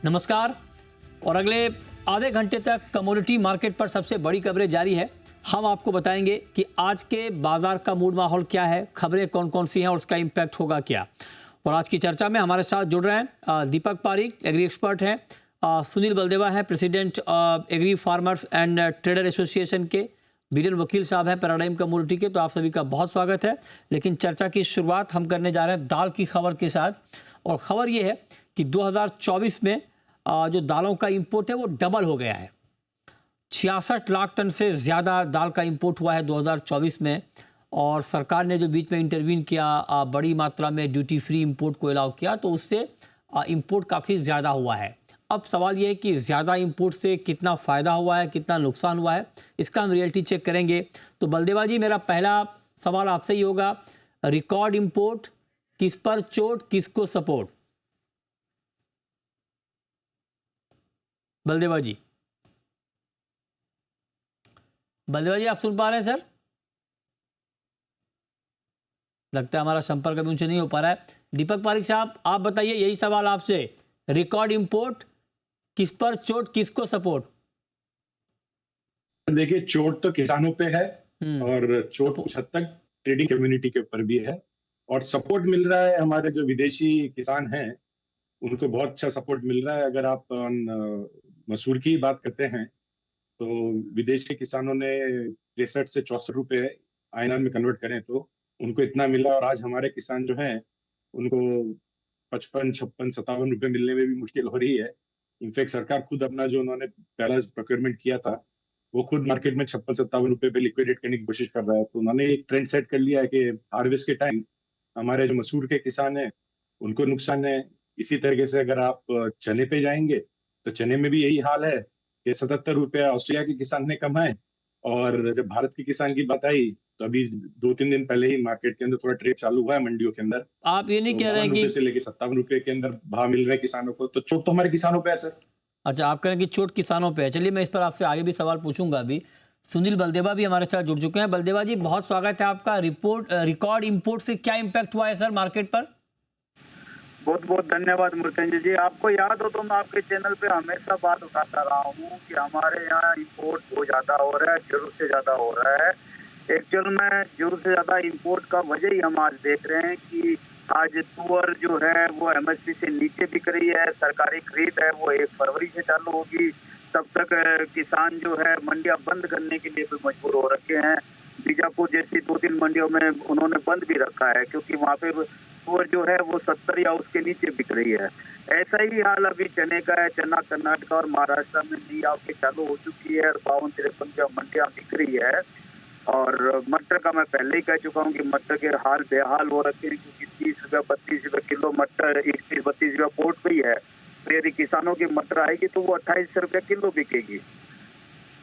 नमस्कार। और अगले आधे घंटे तक कमोडिटी मार्केट पर सबसे बड़ी खबरें जारी है। हम आपको बताएंगे कि आज के बाजार का मूड माहौल क्या है, खबरें कौन कौन सी हैं और उसका इम्पैक्ट होगा क्या। और आज की चर्चा में हमारे साथ जुड़ रहे हैं दीपक पारीक, एग्री एक्सपर्ट हैं, सुनील बलदेवा है, president agri farmers and trader association के, बीरेन वकील साहब हैं पैराडाइम कमोडिटी के। तो आप सभी का बहुत स्वागत है। लेकिन चर्चा की शुरुआत हम करने जा रहे हैं दाल की खबर के साथ। और खबर ये है कि 2024 में जो दालों का इंपोर्ट है वो डबल हो गया है। 66 लाख टन से ज़्यादा दाल का इंपोर्ट हुआ है 2024 में। और सरकार ने जो बीच में इंटरवीन किया, बड़ी मात्रा में ड्यूटी फ्री इंपोर्ट को अलाउ किया, तो उससे इंपोर्ट काफ़ी ज़्यादा हुआ है। अब सवाल ये है कि ज़्यादा इंपोर्ट से कितना फ़ायदा हुआ है, कितना नुकसान हुआ है, इसका हम रियलिटी चेक करेंगे। तो बलदेवा जी, मेरा पहला सवाल आपसे ही होगा, रिकॉर्ड इंपोर्ट, किस पर चोट, किसको सपोर्ट? बलदेवा जी, आप सुन पा रहे हैं सर? लगता है हमारा संपर्क अभी उनसे नहीं हो पा रहा है। दीपक पारीक साहब, आप बताइए, यही सवाल आपसे, रिकॉर्ड इंपोर्ट, किस पर चोट, किसको सपोर्ट? देखिए, चोट तो किसानों पे है और चोट कुछ हद तक ट्रेडिंग कम्युनिटी के ऊपर भी है। और सपोर्ट मिल रहा है हमारे जो विदेशी किसान हैं, उनको बहुत अच्छा सपोर्ट मिल रहा है। अगर आप मसूर की बात करते हैं तो विदेश के किसानों ने 63 से 64 रुपए INR में कन्वर्ट करें तो उनको इतना मिला। और आज हमारे किसान जो हैं उनको 55, 56, 57 रुपए मिलने में भी मुश्किल हो रही है। इनफैक्ट सरकार खुद अपना जो उन्होंने पहला प्रोक्योरमेंट किया था वो खुद मार्केट में 56, 57 रुपए पे लिक्विडेट करने की कोशिश कर रहा है। तो उन्होंने एक ट्रेंड सेट कर लिया है कि हार्वेस्ट के टाइम हमारे जो मसूर के किसान हैं उनको नुकसान है। इसी तरीके से अगर आप चने पे जाएंगे तो चने में भी यही हाल है कि 77 रुपया ऑस्ट्रेलिया के किसान ने कमाए। और जब भारत के किसान की बात आई तो अभी 2-3 दिन पहले ही मार्केट के अंदर थोड़ा ट्रेड चालू हुआ है मंडियों के अंदर। आप ये नहीं तो कह रहे 52 हैं रुपए कि से लेके 57 रुपए के अंदर भाव मिल रहे हैं किसानों को। तो चोट तो हमारे किसानों पे है सर। अच्छा, आप कह रहे हैं कि चोट किसानों पे है। चलिए, मैं इस पर आपसे आगे भी सवाल पूछूंगा। अभी सुनील बलदेवा भी हमारे साथ जुड़ चुके हैं। बलदेवा जी, बहुत स्वागत है आपका। रिकॉर्ड इंपोर्ट से क्या इम्पैक्ट हुआ है सर मार्केट पर? बहुत बहुत धन्यवाद मुर्तंज जी। आपको याद हो तो मैं आपके चैनल पे हमेशा बात उठाता रहा हूँ कि हमारे यहाँ इंपोर्ट बहुत ज्यादा हो रहा है, जरूरत से ज्यादा हो रहा है। एक्चुअल में जरूरत से ज्यादा इंपोर्ट का वजह ही हम आज देख रहे हैं कि आज तुअर जो है वो MSP से नीचे बिक रही है। सरकारी खरीद है वो 1 फरवरी से चालू होगी। तब तक किसान जो है मंडियां बंद करने के लिए भी मजबूर हो रखे हैं। बीजापुर जैसी 2-3 मंडियों में उन्होंने बंद भी रखा है क्योंकि वहाँ पे तुअर जो है वो 70 या उसके नीचे बिक रही है। ऐसा ही हाल अभी चने का है। चना कर्नाटक और महाराष्ट्र में नई आवकें चालू हो चुकी है और 52-53 मंडियां बिक रही है। और मटर का मैं पहले ही कह चुका हूँ कि मटर के हाल बेहाल हो रखे हैं क्योंकि 30 रुपया 32 रुपये किलो मटर 31-32 रुपया पोर्ट पे ही है। तो यदि किसानों की मटर आएगी तो वो 28 रुपये किलो बिकेगी।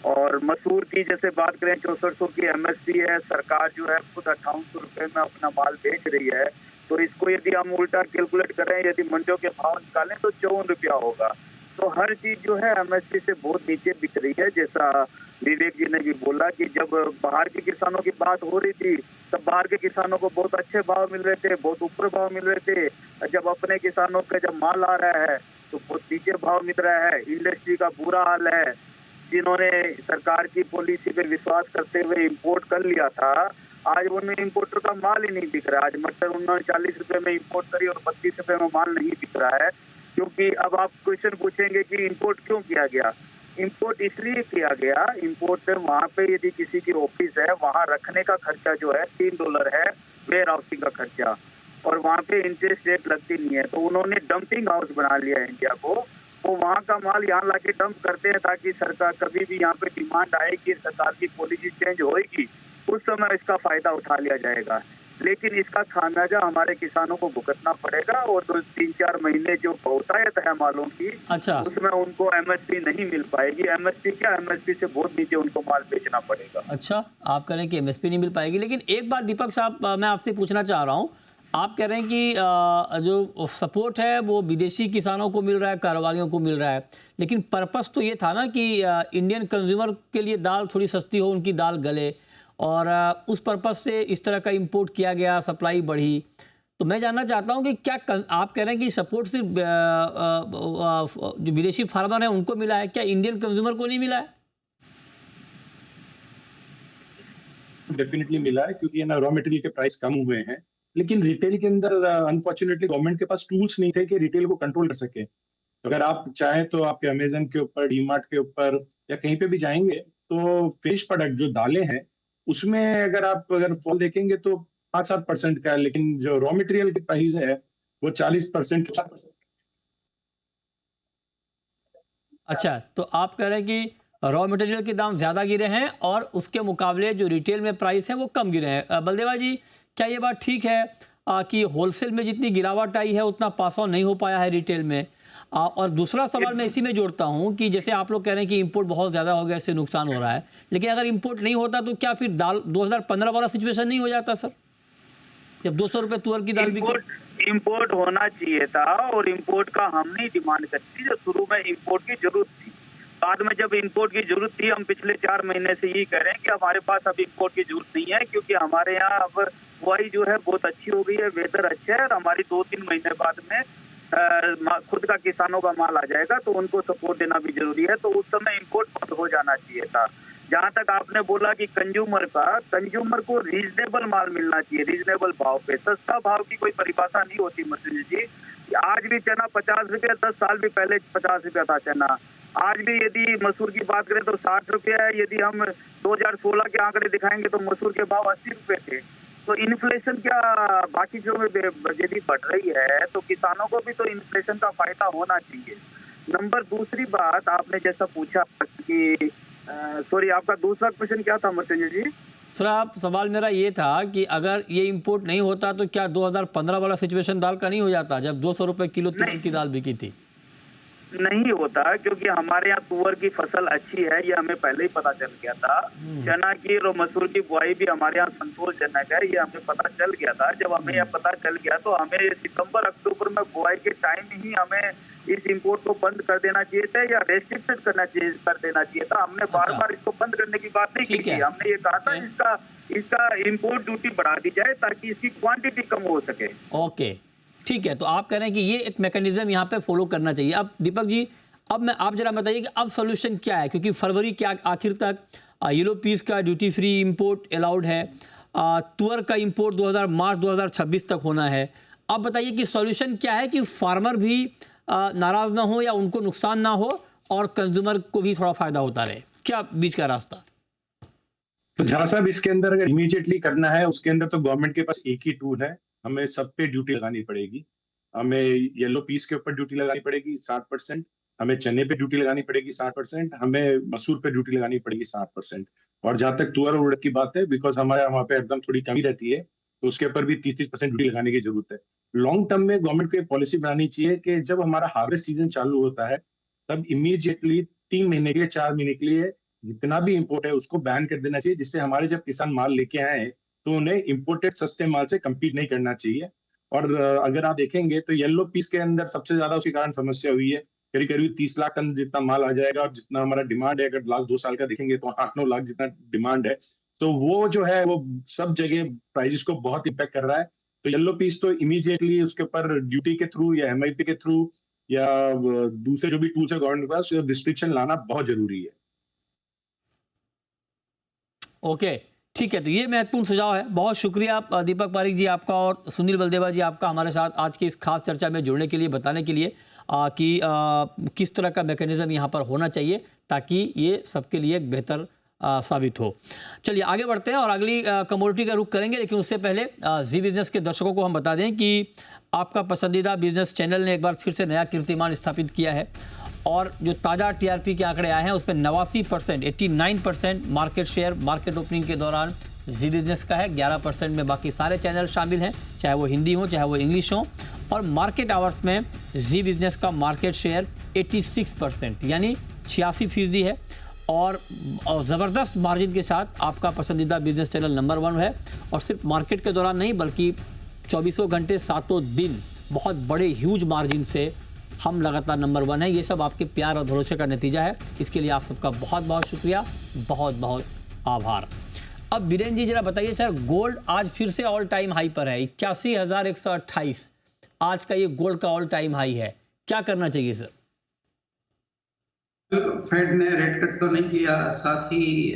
और मसूर की जैसे बात करें 6400 की MSP है। सरकार जो है खुद 5800 रुपये में अपना माल बेच रही है। तो इसको यदि हम उल्टा कैलकुलेट करें, यदि मंडियों के भाव निकालें तो 54 रुपया होगा। तो हर चीज जो है MSP से बहुत नीचे बिक रही है। जैसा विवेक जी ने भी बोला कि जब बाहर के किसानों की बात हो रही थी तब बाहर के किसानों को बहुत अच्छे भाव मिल रहे थे, बहुत ऊपर भाव मिल रहे थे। जब अपने किसानों का जब माल आ रहा है तो बहुत नीचे भाव मिल रहा है। इंडस्ट्री का बुरा हाल है। जिन्होंने सरकार की पॉलिसी पे विश्वास करते हुए इंपोर्ट कर लिया था, आज उन्हें इंपोर्टर का माल ही नहीं बिक रहा है। आज मटर उन्होंने 40 रुपए में इंपोर्ट करी और 32 रुपए में माल नहीं बिक रहा है। क्योंकि अब आप क्वेश्चन पूछेंगे कि इंपोर्ट क्यों किया गया। इंपोर्ट इसलिए किया गया, इंपोर्ट वहाँ पे यदि किसी की ऑफिस है वहाँ रखने का खर्चा जो है $3 है, वेयर हाउसिंग का खर्चा, और वहाँ पे इंटरेस्ट रेट लगती नहीं है। तो उन्होंने डंपिंग हाउस बना लिया है इंडिया को। वो वहाँ का माल यहाँ लाके डंप करते हैं ताकि सरकार कभी भी यहाँ पे डिमांड आएगी, सरकार की पॉलिसी चेंज होएगी, उस समय इसका फायदा उठा लिया जाएगा। लेकिन इसका खामियाजा हमारे किसानों को भुगतना पड़ेगा। और 2-3-4 महीने जो बहुतायत है मालों की, अच्छा, उसमें उनको MSP नहीं मिल पाएगी। MSP क्या, MSP से बहुत नीचे उनको माल बेचना पड़ेगा। अच्छा, आप कह रहे हैं कि MSP नहीं मिल पाएगी। लेकिन एक बात दीपक साहब, मैं आपसे पूछना चाह रहा हूँ। आप कह रहे हैं कि जो सपोर्ट है वो विदेशी किसानों को मिल रहा है, कारोबारियों को मिल रहा है। लेकिन पर्पस तो ये था ना कि इंडियन कंज्यूमर के लिए दाल थोड़ी सस्ती हो, उनकी दाल गले, और उस पर्पस से इस तरह का इंपोर्ट किया गया, सप्लाई बढ़ी। तो मैं जानना चाहता हूं कि क्या आप कह रहे हैं कि सपोर्ट सिर्फ जो विदेशी फार्मर हैं उनको मिला है, क्या इंडियन कंज्यूमर को नहीं मिला है? डेफिनेटली मिला है, क्योंकि ना रॉ मटेरियल के प्राइस कम हुए हैं, लेकिन रिटेल के अंदर अनफॉर्चुनेटली गवर्नमेंट के पास टूल्स नहीं थे कि रिटेल को कंट्रोल कर सके। तो अगर आप चाहें तो आपके अमेजन के ऊपर, डीमार्ट के ऊपर या कहीं पे भी जाएंगे तो फिनिश प्रोडक्ट जो दालें हैं उसमें अगर फॉल देखेंगे तो 5-7% का है, लेकिन जो रॉ मटेरियल की प्राइस है वो 40%। अच्छा, तो आप कह रहे हैं कि रॉ मटेरियल के दाम ज़्यादा गिरे हैं और उसके मुकाबले जो रिटेल में प्राइस है वो कम गिरे हैं। बलदेवा जी, क्या ये बात ठीक है कि होलसेल में जितनी गिरावट आई है उतना पास ऑन नहीं हो पाया है रिटेल में? और दूसरा सवाल मैं इसी में जोड़ता हूं कि जैसे आप लोग कह रहे हैं कि इंपोर्ट बहुत ज़्यादा हो गया, इससे नुकसान हो रहा है, लेकिन अगर इंपोर्ट नहीं होता तो क्या फिर दाल 2015 वाला सिचुएशन नहीं हो जाता सर, जब 200 रुपये तुअर की दाल बिकी? इंपोर्ट होना चाहिए था, और इंपोर्ट का हम नहीं डिमांड करती। जो शुरू में इंपोर्ट की जरूरत थी, बाद में जब इंपोर्ट की जरूरत थी, हम पिछले 4 महीने से यही कह रहे हैं कि हमारे पास अब इंपोर्ट की जरूरत नहीं है, क्योंकि हमारे यहाँ अब बुआई जो है बहुत अच्छी हो गई है, वेदर अच्छा है, और हमारी 2-3 महीने बाद में खुद का किसानों का माल आ जाएगा, तो उनको सपोर्ट देना भी जरूरी है। तो उस समय इंपोर्ट बंद हो जाना चाहिए था। जहां तक आपने बोला कि कंज्यूमर को रीजनेबल माल मिलना चाहिए, रीजनेबल भाव पे। सस्ता भाव की कोई परिभाषा नहीं होती मृत्युंजय जी। आज भी चना 50 रुपये, 10 साल भी पहले 50 रुपया था चना। आज भी यदि मसूर की बात करें तो 60 रुपये है। यदि हम 2016 के आंकड़े दिखाएंगे तो मसूर के भाव 80 रुपये थे। तो इन्फ्लेशन क्या बाकी जो यदि बढ़ रही है तो किसानों को भी तो इन्फ्लेशन का फायदा होना चाहिए। नंबर दूसरी बात, आपने जैसा पूछा कि सॉरी, आपका दूसरा क्वेश्चन क्या था मृत्युंजय जी? सर, आप सवाल मेरा ये था कि अगर ये इंपोर्ट नहीं होता तो क्या 2015 वाला सिचुएशन दाल का नहीं हो जाता, जब 200 रुपये किलो तुअर की दाल बिकी थी? नहीं होता, क्योंकि हमारे यहाँ तुअर की फसल अच्छी है, ये हमें पहले ही पता चल गया था। चना की और मसूर की बुआई भी हमारे यहाँ संतोषजनक है, ये हमें पता चल गया था। जब हमें यह पता चल गया तो हमें सितंबर अक्टूबर में बुआई के टाइम ही हमें इस इंपोर्ट को बंद कर देना चाहिए था, या रेस्ट्रिक्टेड कर देना चाहिए था। हमने बार बार इसको बंद करने की बात नहीं की थी। हमने ये कहा था इसका इंपोर्ट ड्यूटी बढ़ा दी जाए ताकि इसकी क्वांटिटी कम हो सके। ओके, ठीक है। तो आप कह रहे हैं कि ये एक मैकेनिज्म यहाँ पे फॉलो करना चाहिए। अब दीपक जी, अब आप जरा बताइए कि अब सोल्यूशन क्या है, क्योंकि फरवरी के आखिर तक येलो पीस का ड्यूटी फ्री इंपोर्ट अलाउड है, तुअर का इंपोर्ट मार्च 2026 तक होना है। अब बताइए कि सोल्यूशन क्या है कि फार्मर भी नाराज ना हो या उनको नुकसान ना हो और कंज्यूमर को भी थोड़ा फायदा होता रहे, क्या बीच का रास्ता? तो झा साहब, इसके अंदर अगर इमीडिएटली करना है, उसके अंदर तो गवर्नमेंट के पास एक ही टूल है। हमें सब पे ड्यूटी लगानी पड़ेगी। हमें येलो पीस के ऊपर ड्यूटी लगानी पड़ेगी 60%, हमें चने पे ड्यूटी लगानी पड़ेगी 60%, हमें मसूर पे ड्यूटी लगानी पड़ेगी 60%। और जहां तक तुअर और उड़द की बात है, बिकॉज हमारे वहाँ पे एकदम थोड़ी कमी रहती है, तो उसके ऊपर भी 30% ड्यूटी लगाने की जरूरत है। लॉन्ग टर्म में गवर्नमेंट को एक पॉलिसी बनानी चाहिए कि जब हमारा हार्वेस्ट सीजन चालू होता है तब इमीडिएटली 3 महीने के लिए, 4 महीने के लिए जितना भी इंपोर्ट है उसको बैन कर देना चाहिए, जिससे हमारे जब किसान माल लेके आए तो उन्हें इंपोर्टेड सस्ते माल से कम्पीट नहीं करना चाहिए। और अगर आप देखेंगे तो येलो पीस के अंदर सबसे ज्यादा उसके कारण समस्या हुई है। करीब करीब 30 लाख टन जितना माल आ जाएगा, और जितना हमारा डिमांड है, अगर लास्ट 2 साल का देखेंगे तो 8-9 लाख जितना डिमांड है। तो वो जो है वो सब जगह प्राइसेस को बहुत इम्पैक्ट कर रहा है। तो येलो पीस तो इमीडिएटली उसके ऊपर ड्यूटी के थ्रू या MIP के थ्रू या दूसरे जो भी टूल्स है गवर्नमेंट के पास, रिस्ट्रिक्शन लाना बहुत जरूरी है। ओके, ठीक है। तो ये महत्वपूर्ण सुझाव है। बहुत शुक्रिया दीपक पारीक जी आपका और सुनील बलदेवा जी आपका हमारे साथ आज की इस खास चर्चा में जुड़ने के लिए, बताने के लिए कि किस तरह का मैकेनिज्म यहाँ पर होना चाहिए ताकि ये सबके लिए एक बेहतर साबित हो। चलिए आगे बढ़ते हैं और अगली कमोडिटी का रुख करेंगे, लेकिन उससे पहले जी बिजनेस के दर्शकों को हम बता दें कि आपका पसंदीदा बिजनेस चैनल ने एक बार फिर से नया कीर्तिमान स्थापित किया है और जो ताज़ा TRP के आंकड़े आए हैं उसमें 89%, 89% मार्केट शेयर मार्केट ओपनिंग के दौरान जी बिजनेस का है। 11% में बाकी सारे चैनल शामिल हैं, चाहे वो हिंदी हो चाहे वो इंग्लिश हो। और मार्केट आवर्स में जी बिजनेस का मार्केट शेयर 86% यानी 86% है और ज़बरदस्त मार्जिन के साथ आपका पसंदीदा बिजनेस चैनल नंबर 1 है। और सिर्फ मार्केट के दौरान नहीं बल्कि 24 घंटे 7 दिन बहुत बड़े ह्यूज मार्जिन से हम लगातार नंबर 1 है। ये सब आपके प्यार और भरोसे का नतीजा है। इसके लिए आप सबका बहुत बहुत शुक्रिया, बहुत बहुत आभार। अब बीरेन जी जरा बताइए सर, गोल्ड आज फिर से ऑल टाइम हाई पर है, 81,128 आज का ये गोल्ड का ऑल टाइम हाई है, क्या करना चाहिए सर? फेड ने रेट कट तो नहीं किया, साथ ही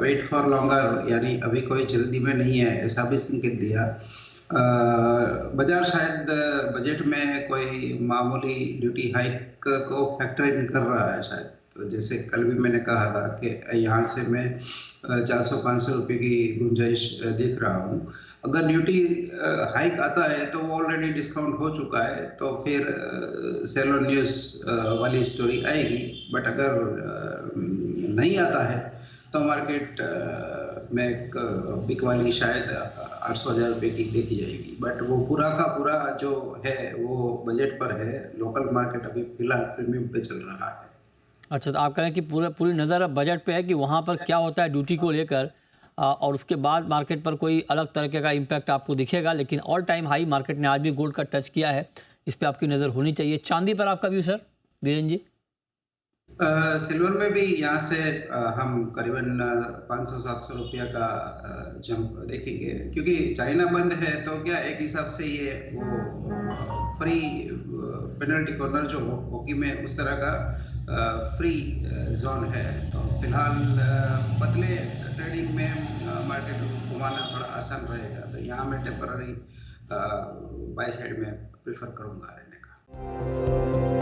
वेट फॉर लॉन्गर, यानी अभी कोई जल्दी में नहीं है ऐसा भी संकेत दिया। बाजार शायद बजट में कोई मामूली ड्यूटी हाइक को फैक्टर इन कर रहा है शायद। तो जैसे कल भी मैंने कहा था कि यहाँ से मैं 400-500 रुपये की गुंजाइश देख रहा हूँ। अगर ड्यूटी हाइक आता है तो वो ऑलरेडी डिस्काउंट हो चुका है, तो फिर सेल ऑन न्यूज़ वाली स्टोरी आएगी। बट अगर नहीं आता है तो मार्केट में एक बिक वाली शायद 800,000 रुपये की देखी जाएगी। बट वो पूरा का पूरा जो है वो बजट पर है। लोकल मार्केट अभी फिलहाल प्रीमियम पे चल रहा है। अच्छा, तो आप कह रहे हैं कि पूरी नज़र अब बजट पे है कि वहाँ पर क्या होता है ड्यूटी को लेकर, और उसके बाद मार्केट पर कोई अलग तरीके का इम्पैक्ट आपको दिखेगा। लेकिन ऑल टाइम हाई मार्केट ने आज भी गोल्ड का टच किया है, इस पर आपकी नज़र होनी चाहिए। चांदी पर आपका व्यू सर, बीरेन जी? सिल्वर में भी यहाँ से हम करीबन 500-700 रुपया का जंप देखेंगे, क्योंकि चाइना बंद है। तो क्या एक हिसाब से ये वो फ्री पेनल्टी कॉर्नर जो हॉकी में उस तरह का फ्री जोन है। तो फिलहाल पतले ट्रेडिंग में मार्केट को घुमाना थोड़ा आसान रहेगा। तो यहाँ मैं टेम्पररी बाय साइड में प्रेफर करूँगा रहने का।